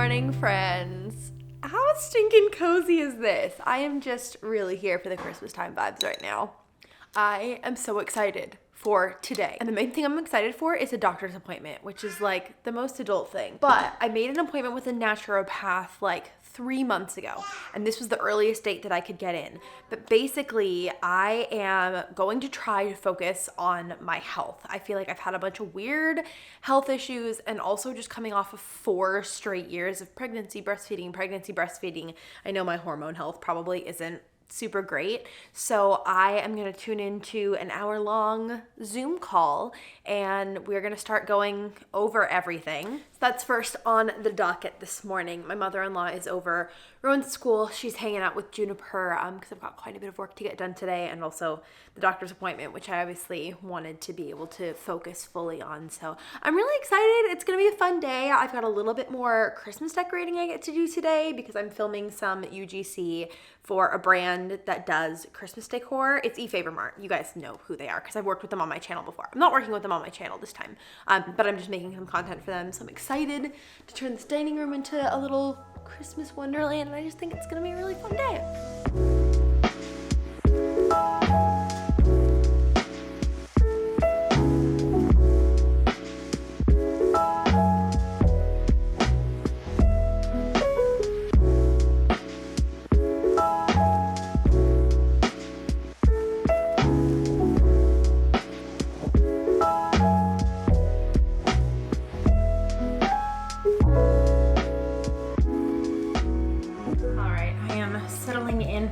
morning, friends. How stinking cozy is this? I am just really here for the Christmas time vibes right now. I am so excited for today. And the main thing I'm excited for is a doctor's appointment, which is like the most adult thing. But I made an appointment with a naturopath like 3 months ago, and this was the earliest date that I could get in. But basically, I am going to try to focus on my health. I feel like I've had a bunch of weird health issues, and also just coming off of 4 straight years of pregnancy, breastfeeding. I know my hormone health probably isn't super great. So I am going to tune into an hour-long Zoom call, and we're going to start going over everything. So that's first on the docket this morning. My mother-in-law is over Rowan's school. She's hanging out with Juniper because I've got quite a bit of work to get done today, and also the doctor's appointment, which I obviously wanted to be able to focus fully on. So I'm really excited. It's going to be a fun day. I've got a little bit more Christmas decorating I get to do today because I'm filming some UGC for a brand that does Christmas decor. It's eFavorMart. You guys know who they are because I've worked with them on my channel before. I'm not working with them on my channel this time, but I'm just making some content for them. So I'm excited to turn this dining room into a little Christmas wonderland, and I just think it's gonna be a really fun day.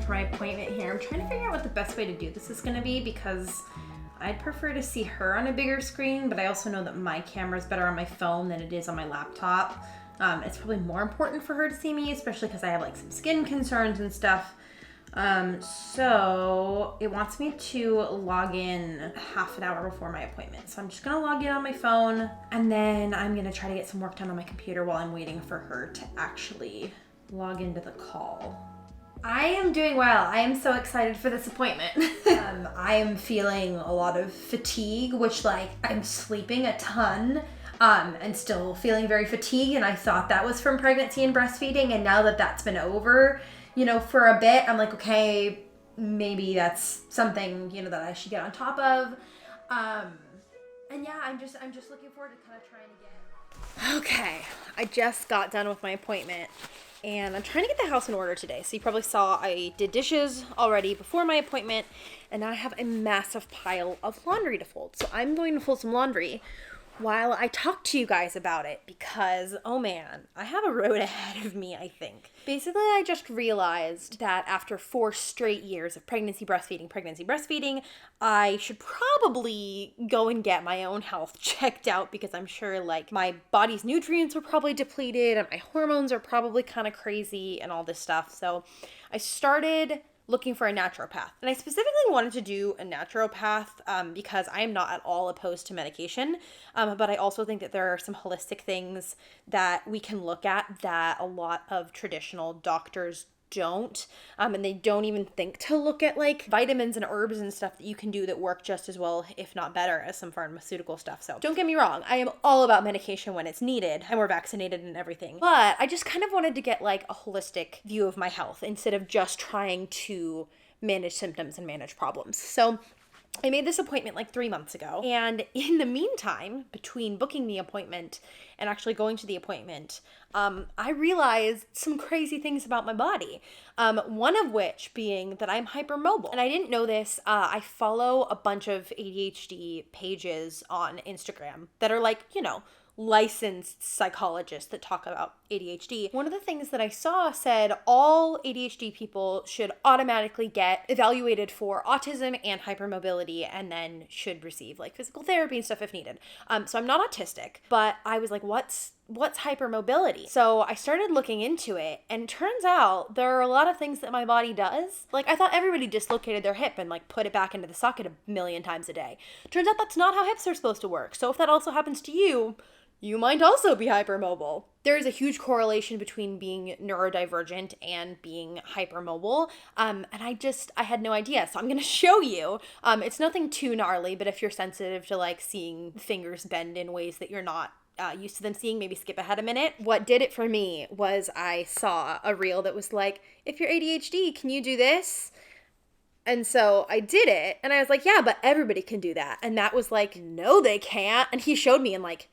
For my appointment here. I'm trying to figure out what the best way to do this is going to be because I'd prefer to see her on a bigger screen, but I also know that my camera is better on my phone than it is on my laptop. It's probably more important for her to see me, especially because I have like some skin concerns and stuff. So it wants me to log in half an hour before my appointment. So I'm just going to log in on my phone, and then I'm going to try to get some work done on my computer while I'm waiting for her to actually log into the call. I am doing well. I am so excited for this appointment. I am feeling a lot of fatigue, which like I'm sleeping a ton and still feeling very fatigued. And I thought that was from pregnancy and breastfeeding. And now that that's been over, for a bit, I'm like, okay, maybe that's something, that I should get on top of. And yeah, I'm just looking forward to kind of trying again. Okay, I just got done with my appointment. And I'm trying to get the house in order today. So you probably saw I did dishes already before my appointment, and now I have a massive pile of laundry to fold. So I'm going to fold some laundry while I talk to you guys about it because, oh man, I have a road ahead of me, I think. Basically, I just realized that after 4 straight years of pregnancy, breastfeeding, I should probably go and get my own health checked out because I'm sure like my body's nutrients are probably depleted and my hormones are probably kind of crazy and all this stuff. So I started looking for a naturopath. And I specifically wanted to do a naturopath because I am not at all opposed to medication. But I also think that there are some holistic things that we can look at that a lot of traditional doctors don't. And they don't even think to look at like vitamins and herbs and stuff that you can do that work just as well, if not better, as some pharmaceutical stuff. So don't get me wrong. I am all about medication when it's needed and we're vaccinated and everything. But I just kind of wanted to get like a holistic view of my health instead of just trying to manage symptoms and manage problems. So I made this appointment like 3 months ago. And in the meantime, between booking the appointment and actually going to the appointment, I realized some crazy things about my body. One of which being that I'm hypermobile. And I didn't know this. I follow a bunch of ADHD pages on Instagram that are like, licensed psychologists that talk about ADHD. One of the things that I saw said all ADHD people should automatically get evaluated for autism and hypermobility and then should receive like physical therapy and stuff if needed. So I'm not autistic, but I was like, what's hypermobility? So I started looking into it, and turns out there are a lot of things that my body does. Like I thought everybody dislocated their hip and like put it back into the socket a million times a day. Turns out that's not how hips are supposed to work. So if that also happens to you, you might also be hypermobile. There is a huge correlation between being neurodivergent and being hypermobile. And I had no idea. So I'm going to show you. It's nothing too gnarly, but if you're sensitive to like seeing fingers bend in ways that you're not used to them seeing, maybe skip ahead a minute. What did it for me was I saw a reel that was like, if you're ADHD, can you do this? And so I did it, and I was like, yeah, but everybody can do that. And that was like, no, they can't. And he showed me, and like,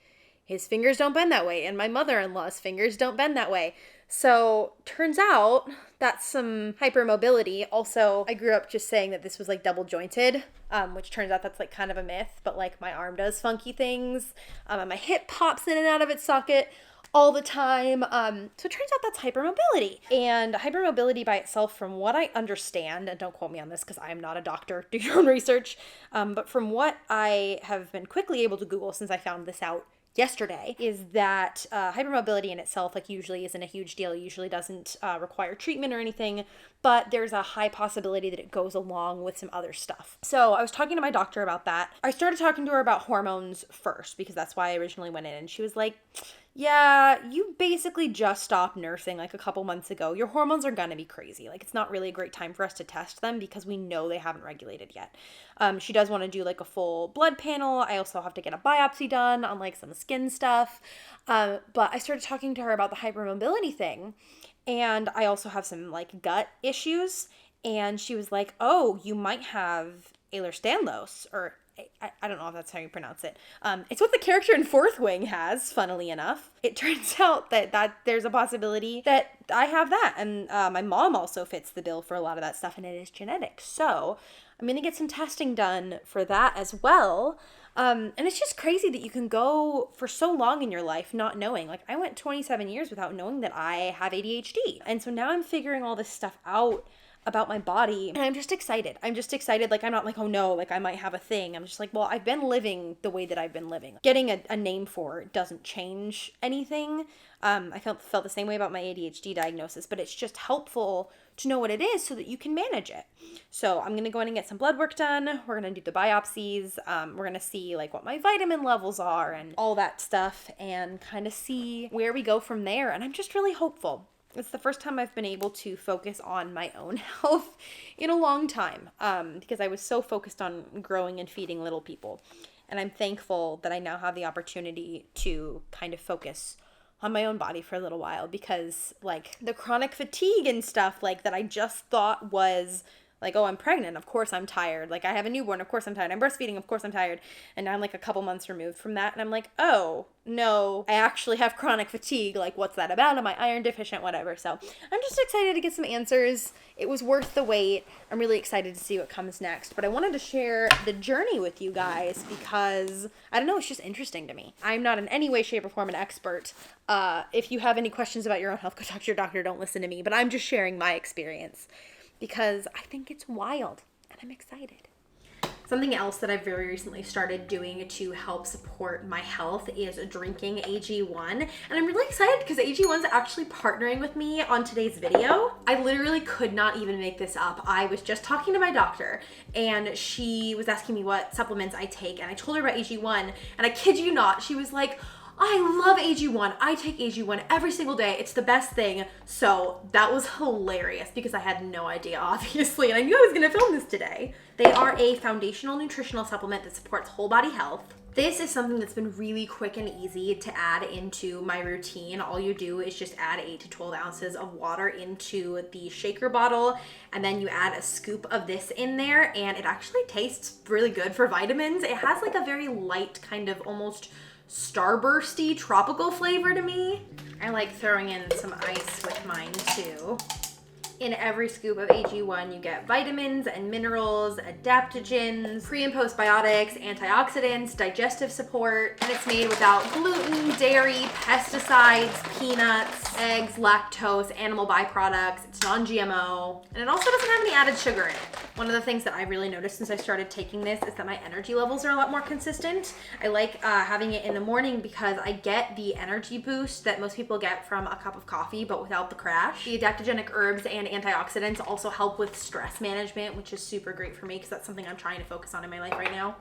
his fingers don't bend that way, and my mother-in-law's fingers don't bend that way. So turns out that's some hypermobility. Also, I grew up just saying that this was like double jointed, which turns out that's like kind of a myth, but like my arm does funky things, and my hip pops in and out of its socket all the time. So it turns out that's hypermobility. And hypermobility by itself, from what I understand, and don't quote me on this because I am not a doctor, do your own research, but from what I have been quickly able to Google since I found this out yesterday, is that hypermobility in itself like usually isn't a huge deal. It usually doesn't require treatment or anything, but there's a high possibility that it goes along with some other stuff. So I was talking to my doctor about that. I started talking to her about hormones first because that's why I originally went in, and she was like, yeah, you basically just stopped nursing like a couple months ago. Your hormones are gonna be crazy. Like, it's not really a great time for us to test them because we know they haven't regulated yet. She does want to do like a full blood panel. I also have to get a biopsy done on like some skin stuff. But I started talking to her about the hypermobility thing, and I also have some like gut issues. And she was like, oh, you might have Ehlers-Danlos, or I don't know if that's how you pronounce it. It's what the character in Fourth Wing has, funnily enough. It turns out that there's a possibility that I have that. And my mom also fits the bill for a lot of that stuff, and it is genetic. So I'm going to get some testing done for that as well. And it's just crazy that you can go for so long in your life not knowing. Like, I went 27 years without knowing that I have ADHD. And so now I'm figuring all this stuff out about my body, and I'm just excited. Like, I'm not like, oh no, like I might have a thing. I'm just like, well, I've been living the way that I've been living. Getting a name for it doesn't change anything. I felt the same way about my ADHD diagnosis, but it's just helpful to know what it is so that you can manage it. So I'm going to go in and get some blood work done. We're going to do the biopsies. We're going to see like what my vitamin levels are and all that stuff, and kind of see where we go from there. And I'm just really hopeful. It's the first time I've been able to focus on my own health in a long time, because I was so focused on growing and feeding little people. And I'm thankful that I now have the opportunity to kind of focus on my own body for a little while, because like the chronic fatigue and stuff like that I just thought was like, oh, I'm pregnant, of course I'm tired. Like, I have a newborn, of course I'm tired. I'm breastfeeding, of course I'm tired. And now I'm like a couple months removed from that, and I'm like, oh, no, I actually have chronic fatigue. Like, what's that about? Am I iron deficient? Whatever. So I'm just excited to get some answers. It was worth the wait. I'm really excited to see what comes next. But I wanted to share the journey with you guys because, I don't know, it's just interesting to me. I'm not in any way, shape, or form an expert. If you have any questions about your own health, go talk to your doctor. Don't listen to me. But I'm just sharing my experience, because I think it's wild and I'm excited. Something else that I've very recently started doing to help support my health is drinking AG1. And I'm really excited because AG1's actually partnering with me on today's video. I literally could not even make this up. I was just talking to my doctor, and she was asking me what supplements I take, and I told her about AG1, and I kid you not, she was like, I love AG1. I take AG1 every single day. It's the best thing. So that was hilarious because I had no idea, obviously, and I knew I was gonna film this today. They are a foundational nutritional supplement that supports whole body health. This is something that's been really quick and easy to add into my routine. All you do is just add 8 to 12 ounces of water into the shaker bottle, and then you add a scoop of this in there, and it actually tastes really good for vitamins. It has like a very light, kind of almost starbursty tropical flavor to me. I like throwing in some ice with mine too. In every scoop of AG1, you get vitamins and minerals, adaptogens, pre and postbiotics, antioxidants, digestive support, and it's made without gluten, dairy, pesticides, peanuts, eggs, lactose, animal byproducts. It's non-GMO, and it also doesn't have any added sugar in it. One of the things that I really noticed since I started taking this is that my energy levels are a lot more consistent. I like having it in the morning because I get the energy boost that most people get from a cup of coffee, but without the crash. The adaptogenic herbs and antioxidants also help with stress management, which is super great for me because that's something I'm trying to focus on in my life right now.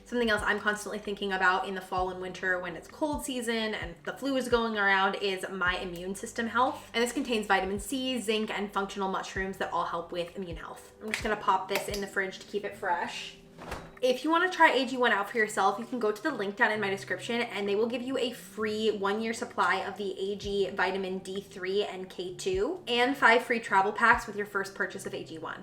Something else I'm constantly thinking about in the fall and winter when it's cold season and the flu is going around is my immune system health. And this contains vitamin C, zinc, and functional mushrooms that all help with immune health. I'm just gonna pop this in the fridge to keep it fresh. If you want to try AG1 out for yourself, you can go to the link down in my description and they will give you a free 1-year supply of the AG vitamin D3 and K2 and 5 free travel packs with your first purchase of AG1.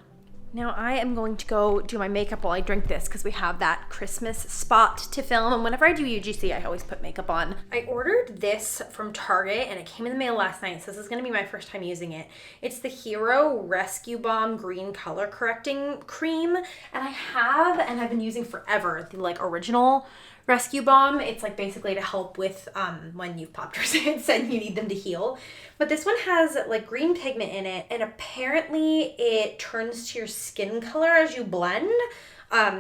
Now I am going to go do my makeup while I drink this because we have that Christmas spot to film, and whenever I do UGC, I always put makeup on. I ordered this from Target and it came in the mail last night, so this is going to be my first time using it. It's the Hero Rescue Balm Green Color Correcting Cream, and I've been using forever the like original Rescue Balm. It's like basically to help with when you've popped your zits and you need them to heal. But this one has like green pigment in it, and apparently it turns to your skin color as you blend.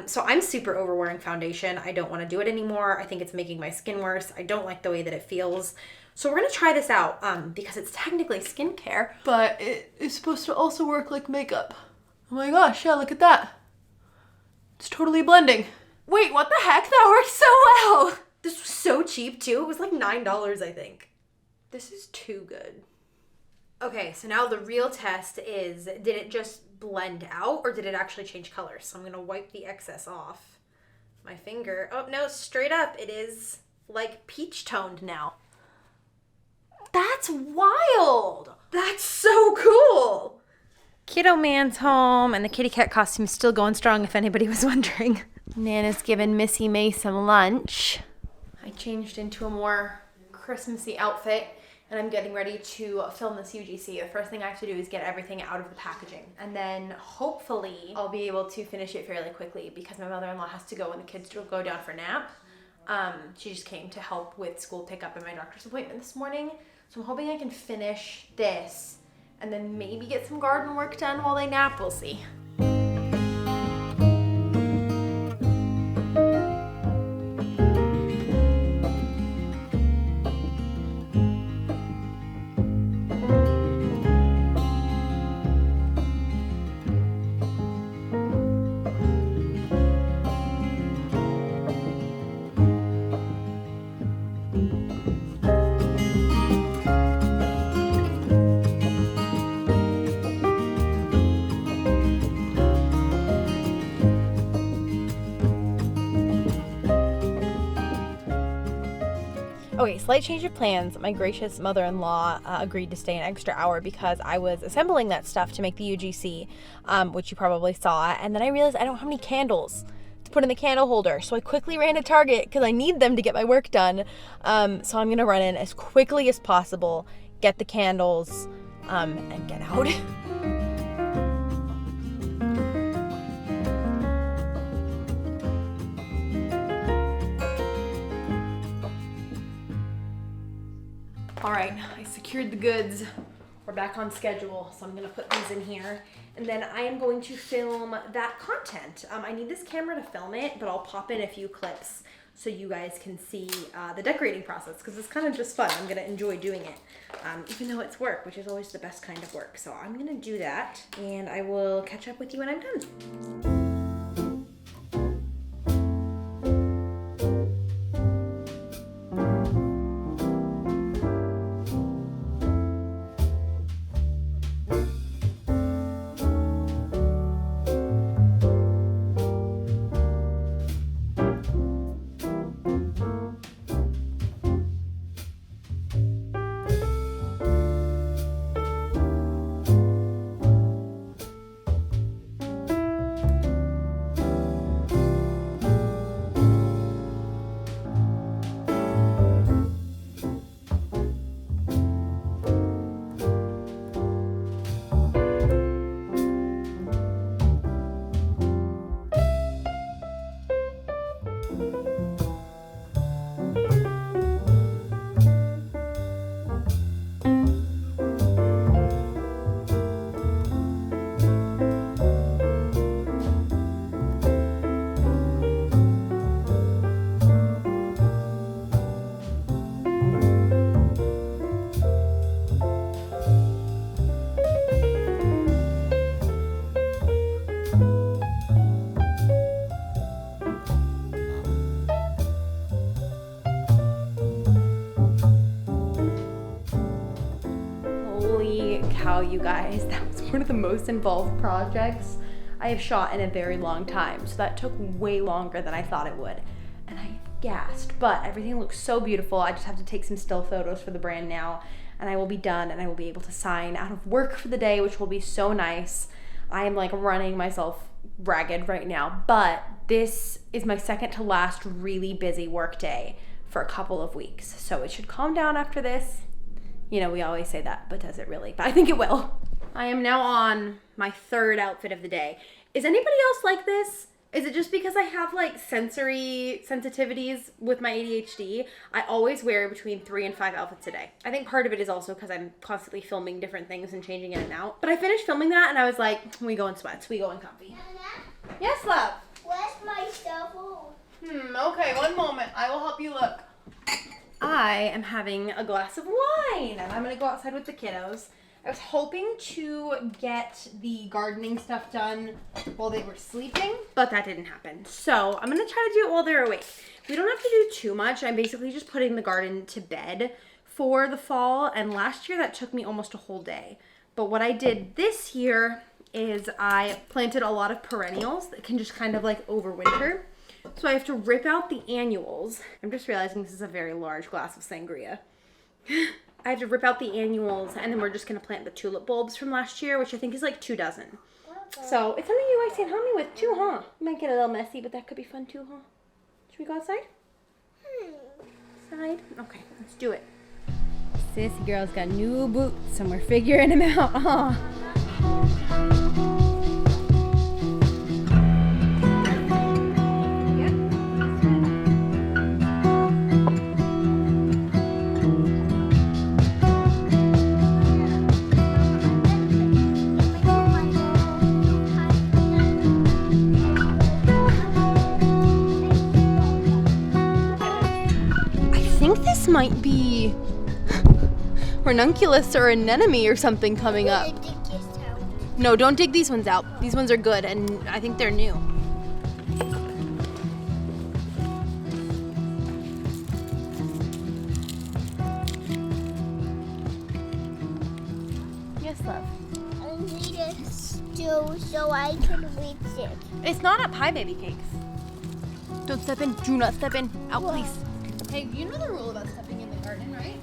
So I'm super over wearing foundation. I don't want to do it anymore. I think it's making my skin worse. I don't like the way that it feels. So we're going to try this out because it's technically skincare, but it is supposed to also work like makeup. Oh my gosh, yeah, look at that. It's totally blending. Wait, what the heck? That worked so well. This was so cheap too. It was like $9, I think. This is too good. Okay, so now the real test is, did it just blend out or did it actually change colors? So I'm gonna wipe the excess off my finger. Oh no, straight up. It is like peach toned now. That's wild. That's so cool. Kiddo Man's home and the kitty cat costume is still going strong if anybody was wondering. Nana's giving Missy May some lunch. I changed into a more Christmassy outfit and I'm getting ready to film this UGC. The first thing I have to do is get everything out of the packaging. And then hopefully I'll be able to finish it fairly quickly because my mother-in-law has to go when the kids go down for nap. She just came to help with school pickup and my doctor's appointment this morning. So I'm hoping I can finish this and then maybe get some garden work done while they nap. We'll see. Okay, slight change of plans. My gracious mother-in-law agreed to stay an extra hour because I was assembling that stuff to make the UGC, which you probably saw, and then I realized I don't have any candles to put in the candle holder, so I quickly ran to Target because I need them to get my work done. So I'm gonna run in as quickly as possible, get the candles, and get out. All right, I secured the goods. We're back on schedule, so I'm gonna put these in here. And then I am going to film that content. I need this camera to film it, but I'll pop in a few clips so you guys can see the decorating process, because it's kind of just fun. I'm gonna enjoy doing it, even though it's work, which is always the best kind of work. So I'm gonna do that, and I will catch up with you when I'm done. You guys, that was one of the most involved projects I have shot in a very long time. So that took way longer than I thought it would. And I gasped, but everything looks so beautiful. I just have to take some still photos for the brand now, and I will be done, and I will be able to sign out of work for the day, which will be so nice. I am like running myself ragged right now, but this is my second to last really busy work day for a couple of weeks. So it should calm down after this. You know, we always say that, but does it really? But I think it will. I am now on my third outfit of the day. Is anybody else like this? Is it just because I have like sensory sensitivities with my ADHD? I always wear between 3 and 5 outfits a day. I think part of it is also because I'm constantly filming different things and changing in and out. But I finished filming that and I was like, we go in sweats, we go in comfy. Nana, Yes, love? where's my cell phone? Okay, one moment. I will help you look. I am having a glass of wine and I'm gonna go outside with the kiddos. I was hoping to get the gardening stuff done while they were sleeping, but that didn't happen. So I'm gonna try to do it while they're awake. We don't have to do too much. I'm basically just putting the garden to bed for the fall, and last year that took me almost a whole day. But what I did this year is I planted a lot of perennials that can just kind of like overwinter. So I have to rip out the annuals. I'm just realizing this is a very large glass of sangria. I have to rip out the annuals, and then we're just going to plant the tulip bulbs from last year, which I think is like 2 dozen. So it's something you guys can help me with too, huh? It might get a little messy, but that could be fun too, huh? Should we go outside? Outside? Okay, let's do it. Sissy girl's got new boots, and we're figuring them out, huh? Might be ranunculus or anemone or something coming up. No, don't dig these ones out. These ones are good, and I think they're new. Yes, love. I need a stool so I can reach it. It's not up high, baby cakes. Don't step in. Do not step in. Out, please. Hey, you know the rule about stepping in the garden, right?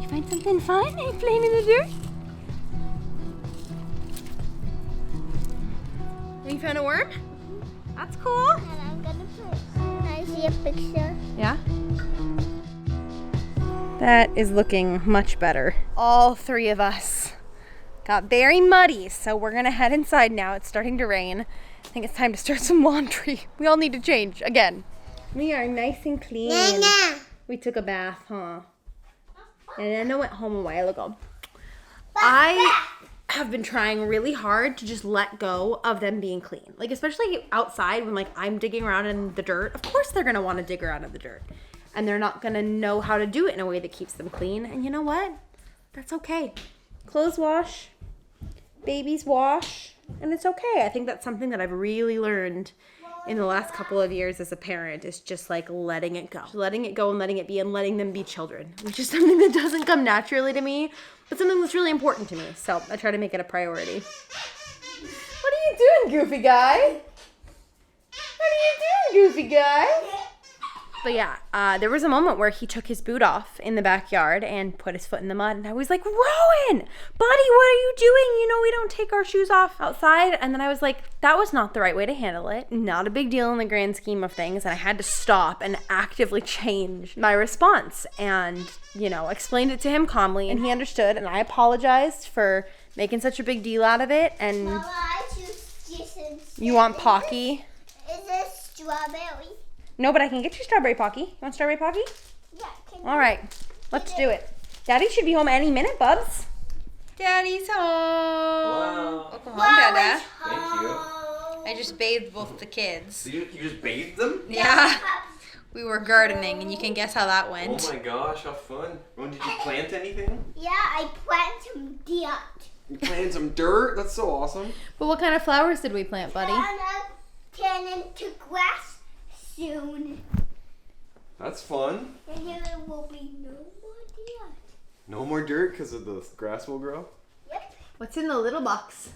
You find something fun? Are you playing in the dirt? You found a worm? That's cool. And I'm gonna put. Can I see a picture? Yeah? That is looking much better. All 3 of us got very muddy, so we're gonna head inside now. It's starting to rain. I think it's time to start some laundry. We all need to change again. We are nice and clean. Nana. We took a bath, huh? And Nana went home a while ago. I have been trying really hard to just let go of them being clean. Like, especially outside when like I'm digging around in the dirt. Of course they're gonna want to dig around in the dirt. And they're not gonna know how to do it in a way that keeps them clean. And you know what? That's okay. Clothes wash, babies wash, and it's okay. I think that's something that I've really learned in the last couple of years as a parent, is just like letting it go. Letting it go and letting it be, and letting them be children, which is something that doesn't come naturally to me, but something that's really important to me. So I try to make it a priority. What are you doing, goofy guy? What are you doing, goofy guy? But yeah, there was a moment where he took his boot off in the backyard and put his foot in the mud. And I was like, Rowan, buddy, what are you doing? You know, we don't take our shoes off outside. And then I was like, that was not the right way to handle it. Not a big deal in the grand scheme of things. And I had to stop and actively change my response and, you know, explained it to him calmly. And he understood. And I apologized for making such a big deal out of it. And Mama, I choose you want Pocky? Is it strawberry? No, but I can get you strawberry Pocky. You want strawberry Pocky? Yeah. All right, let's do it. Daddy should be home any minute, Bubs. Daddy's home. Wow. Welcome home, Dada. Thank you. I just bathed both the kids. So you just bathed them? Yeah. We were gardening, and you can guess how that Oh went. my gosh, how fun. When did you plant anything? Yeah, I plant some dirt. You planted some dirt? That's so awesome. But what kind of flowers did we plant, buddy? Turn into grass soon. That's fun. And there will be no more dirt. No more dirt because of the grass will grow? Yep. What's in the little box?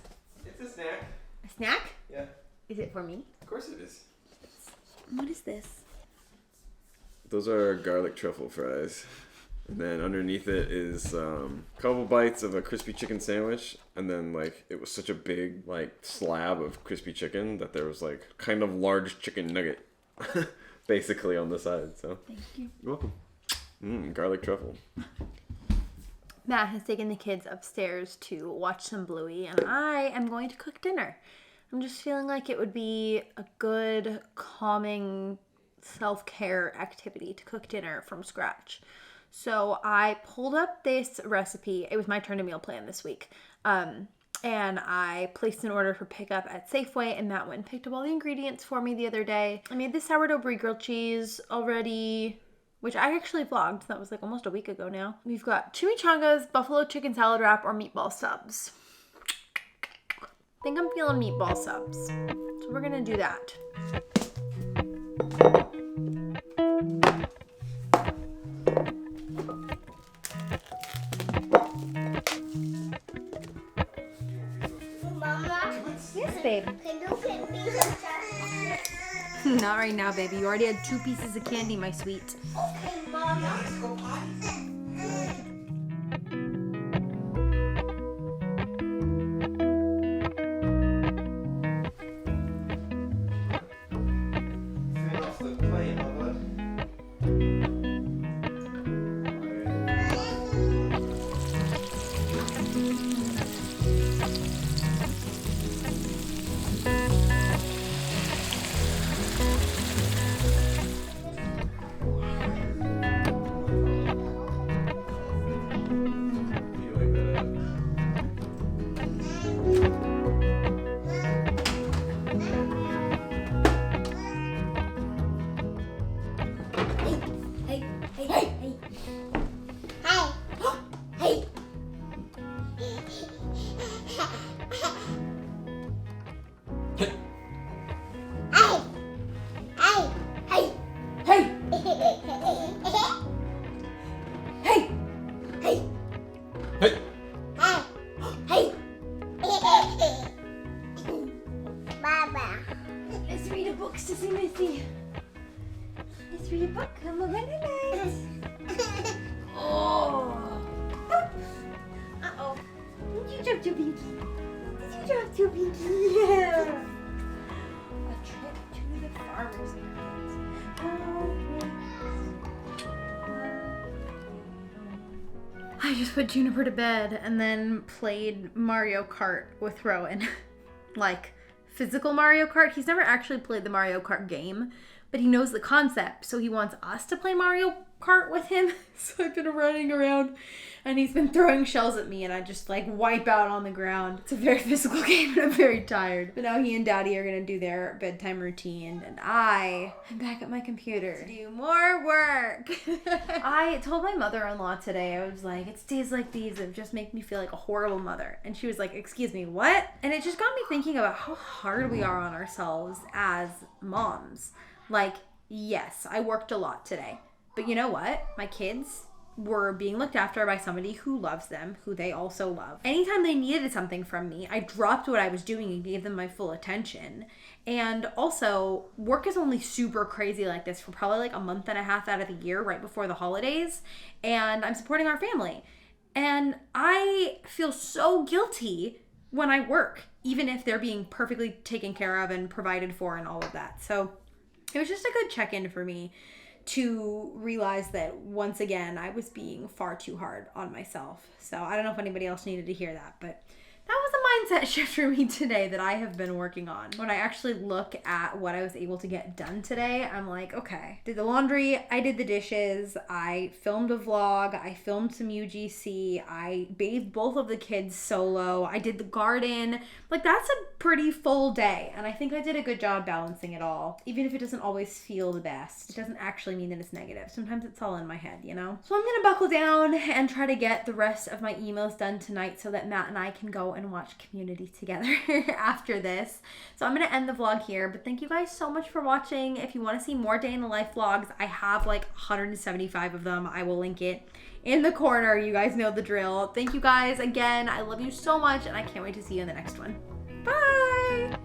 It's a snack. A snack? Yeah. Is it for me? Of course it is. What is this? Those are garlic truffle fries. And then underneath it is a couple bites of a crispy chicken sandwich. And then like it was such a big like slab of crispy chicken that there was like kind of large chicken nugget basically on the side. So Thank you. you're welcome. Garlic truffle. Matt has taken the kids upstairs to watch some Bluey, and I am going to cook dinner. I'm just feeling like it would be a good, calming, self-care activity to cook dinner from scratch. So I pulled up this recipe. It was my turn to meal plan this week. And I placed an order for pickup at Safeway, and Matt went and picked up all the ingredients for me the other day. I made the sourdough brie grilled cheese already, which I actually vlogged. That was like almost a week ago now. We've got chimichangas, buffalo chicken salad wrap, or meatball subs. I think I'm feeling meatball subs. So we're gonna do that. Mama, Yes, babe. can you get me some chocolate? Not right now, baby. You already had 2 pieces of candy, my sweet. Okay, Mama. Turn off the plane, Bubba. You like that? Hey, hey, hey, hey. Hey. Hey. Hey. Hey. Hey. Hey! Hey. Hey! Hey! Hey. Baba. Let's read a book, Sissy Missy. Let's read a book. Come over tonight. Oh. Uh-oh. Did you drop your pinky? Did you drop your pinky? Yeah. A trip to the farmer's market. I just put Juniper to bed and then played Mario Kart with Rowan. Like, physical Mario Kart. He's never actually played the Mario Kart game, but he knows the concept, so he wants us to play Mario Kart with him. So I've been running around and he's been throwing shells at me and I just like wipe out on the ground. It's a very physical game and I'm very tired. But now he and Daddy are gonna do their bedtime routine and I am back at my computer to do more work. I told my mother-in-law today, I was like, it's days like these that just make me feel like a horrible mother. And she was like, excuse me, what? And it just got me thinking about how hard we are on ourselves as moms. Like, yes, I worked a lot today. But you know what? My kids were being looked after by somebody who loves them, who they also love. Anytime they needed something from me, I dropped what I was doing and gave them my full attention. And also, work is only super crazy like this for probably like a month and a half out of the year right before the holidays. And I'm supporting our family. And I feel so guilty when I work, even if they're being perfectly taken care of and provided for and all of that. So it was just a good check-in for me to realize that once again, I was being far too hard on myself. So I don't know if anybody else needed to hear that, but that was a mindset shift for me today that I have been working on. When I actually look at what I was able to get done today, I'm like, okay, did the laundry, I did the dishes, I filmed a vlog, I filmed some UGC, I bathed both of the kids solo, I did the garden. Like, that's a pretty full day, and I think I did a good job balancing it all. Even if it doesn't always feel the best, it doesn't actually mean that it's negative. Sometimes it's all in my head, you know? So I'm gonna buckle down and try to get the rest of my emails done tonight so that Matt and I can go and watch community together after this. So I'm gonna end the vlog here, but thank you guys so much for watching. If you want to see more day in the life vlogs, I have like 175 of them. I will link it in the corner. You guys know the drill. Thank you guys again. I love you so much, and I can't wait to see you in the next one. Bye.